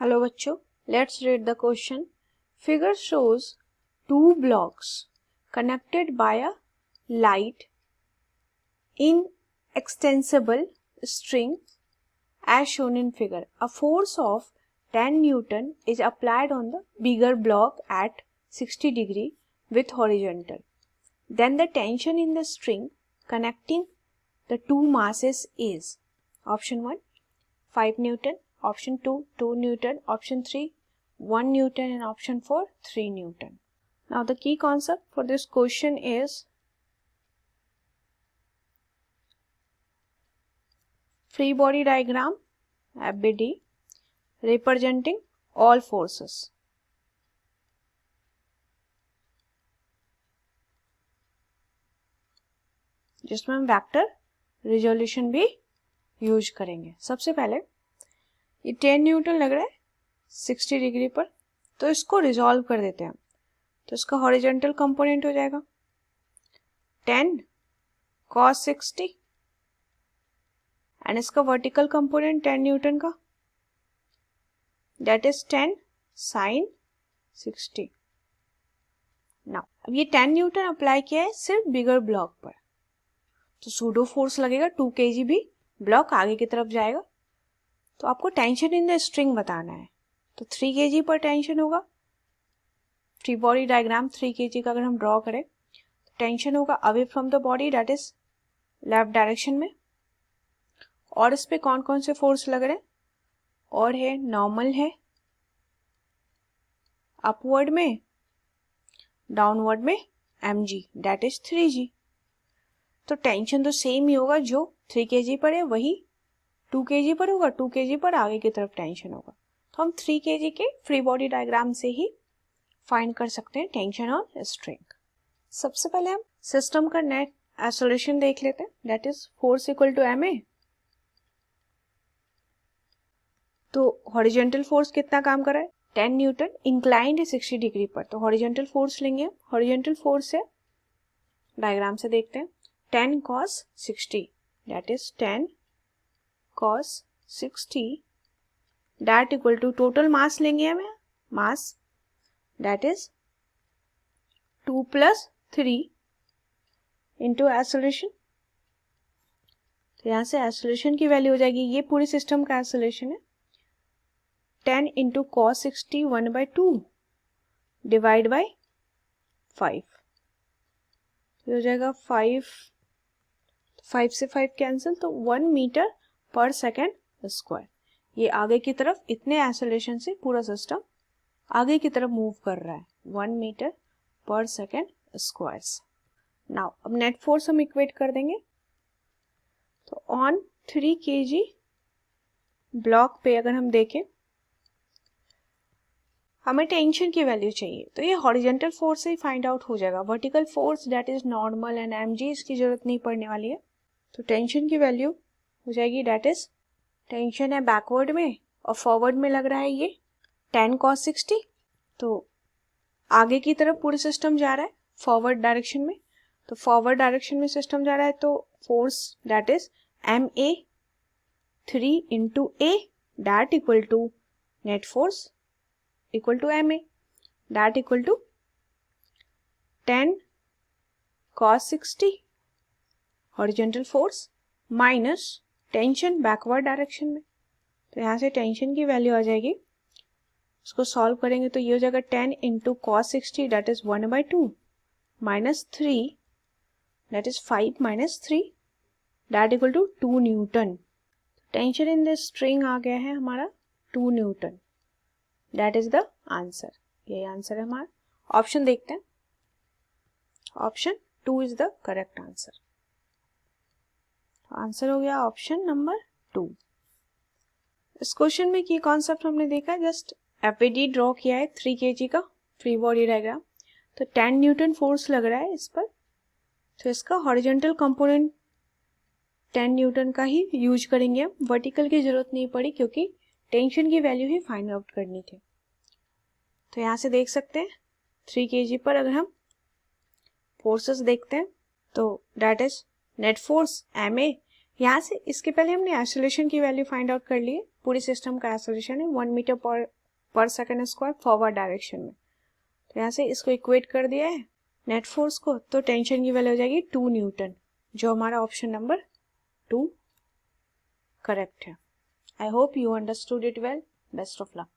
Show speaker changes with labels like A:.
A: Hello बच्चों, let's read the question. Figure shows two blocks connected by a light inextensible string as shown in figure. A force of 10 Newton is applied on the bigger block at 60 degree with horizontal. Then the tension in the string connecting the two masses is option 1 5 Newton, option 2 2 Newton, option 3 1 Newton and option 4 3 Newton. Now the key concept for this question is free body diagram FBD representing all forces. जिसमें हम vector resolution भी use करेंगे. सबसे पहले ये 10 Newton लग रहा है 60 डिग्री पर, तो इसको रिजॉल्व कर देते हैं. तो इसका हॉरिजॉन्टल कंपोनेंट हो जाएगा 10 cos 60 एंड इसका वर्टिकल कंपोनेंट 10 न्यूटन का दैट इज 10 sin 60. नाउ अब ये 10 न्यूटन अप्लाई किया है सिर्फ बिगर ब्लॉक पर, तो सूडो फोर्स लगेगा 2 kg भी ब्लॉक आगे की तरफ जाएगा. तो आपको टेंशन इन द स्ट्रिंग बताना है. तो 3 kg पर टेंशन होगा. फ्री बॉडी डायग्राम 3 kg का अगर हम ड्रॉ करें तो टेंशन होगा away from the body that is left direction में. और इस पे कौन कौन से फोर्स लग रहे हैं? और है नॉर्मल है, अपवर्ड में, डाउनवर्ड में mg दैट इज 3g. तो टेंशन तो सेम ही होगा, जो 3 kg पर है वही 2 kg पर होगा. 2 kg पर आगे की तरफ टेंशन होगा. तो हम 3 kg के फ्री बॉडी डायग्राम से ही फाइंड कर सकते हैं टेंशन ऑन स्ट्रिंग. सबसे पहले हम सिस्टम का नेट आइसोलेशन देख लेते हैं that is force equal to ma. तो हॉरिजॉन्टल फोर्स कितना काम कर रहा है 10 न्यूटन, इंक्लाइंड है 60 डिग्री पर. तो हॉरिजॉन्टल फोर्स लेंगे. हॉरिजॉन्टल फोर्स है, डायग्राम से देखते हैं, 10 cos 60 that is 10 cos 60 that equal to total mass लेंगे हमें, mass that is 2 + 3 into acceleration. तो यहां से एक्सेलरेशन की वैल्यू हो जाएगी, ये पूरे सिस्टम का एक्सेलरेशन है 10 इंटू cos 60 1/2 डिवाइड बाय 5. तो हो जाएगा 5 से 5 कैंसिल, तो 1 मीटर पर सेकेंड स्क्वायर. ये आगे की तरफ इतने एक्सेलरेशन से पूरा सिस्टम आगे की तरफ मूव कर रहा है 1 मीटर पर सेकेंड स्क्वायर. नाउ अब नेट फोर्स हम इक्वेट कर देंगे. तो ऑन 3 kg ब्लॉक पे अगर हम देखें, हमें टेंशन की वैल्यू चाहिए, तो ये हॉरिजॉन्टल फोर्स से ही फाइंड आउट हो जाएगा. Vertical force that is normal and mg इसकी जरूरत नहीं पड़ने वाली है. तो टेंशन की वैल्यू हो जाएगी दैट इज, टेंशन है बैकवर्ड में और फॉरवर्ड में लग रहा है ये 10 cos 60. तो आगे की तरफ पूरे सिस्टम जा रहा है फॉरवर्ड डायरेक्शन में. तो फॉरवर्ड डायरेक्शन में सिस्टम जा रहा है, तो force that is ma 3 into a that equal to net force equal to ma that equal to 10 cos 60 horizontal force minus tension backward direction में. तो यहाँ से टेंशन की वैल्यू आ जाएगी, उसको सॉल्व करेंगे तो ये हो जाएगा 10 into cos 60 that is 1/2 minus 3 that is 5 minus 3 that equal to 2 newton. Tension in the string आ गया है हमारा 2 newton. That is the answer. ये आंसर है हमारा. ऑप्शन देखते हैं. Option 2 is the correct answer. Answer हो गया ऑप्शन नंबर 2. इस क्वेश्चन में की कॉन्सेप्ट हमने देखा, जस्ट एफबीडी ड्रॉ किया है 3 kg का फ्री बॉडी डायग्राम. तो 10 न्यूटन फोर्स लग रहा है इस पर, तो इसका हॉरिजॉन्टल कंपोनेंट 10 न्यूटन का ही यूज करेंगे हम. वर्टिकल की जरूरत नहीं पड़ी क्योंकि टेंशन की वैल्यू ही फाइंड आउट करनी थी. तो यहाँ से देख सकते हैं 3 kg पर अगर हम फोर्सेस देखते हैं तो that is net force ma यहाँ से इसके पहले हमने आइसोलेशन की वैल्यू फाइंड आउट कर ली है। पूरी सिस्टम का आइसोलेशन है 1 मीटर पर सेकेंड स्क्वायर फॉरवर्ड डायरेक्शन में। तो यहाँ से इसको इक्वेट कर दिया है नेट फोर्स को, तो टेंशन की वैल्यू हो जाएगी 2 न्यूटन, जो हमारा ऑप्शन नंबर 2 करेक्ट है। I hope you understood it well. Best of luck.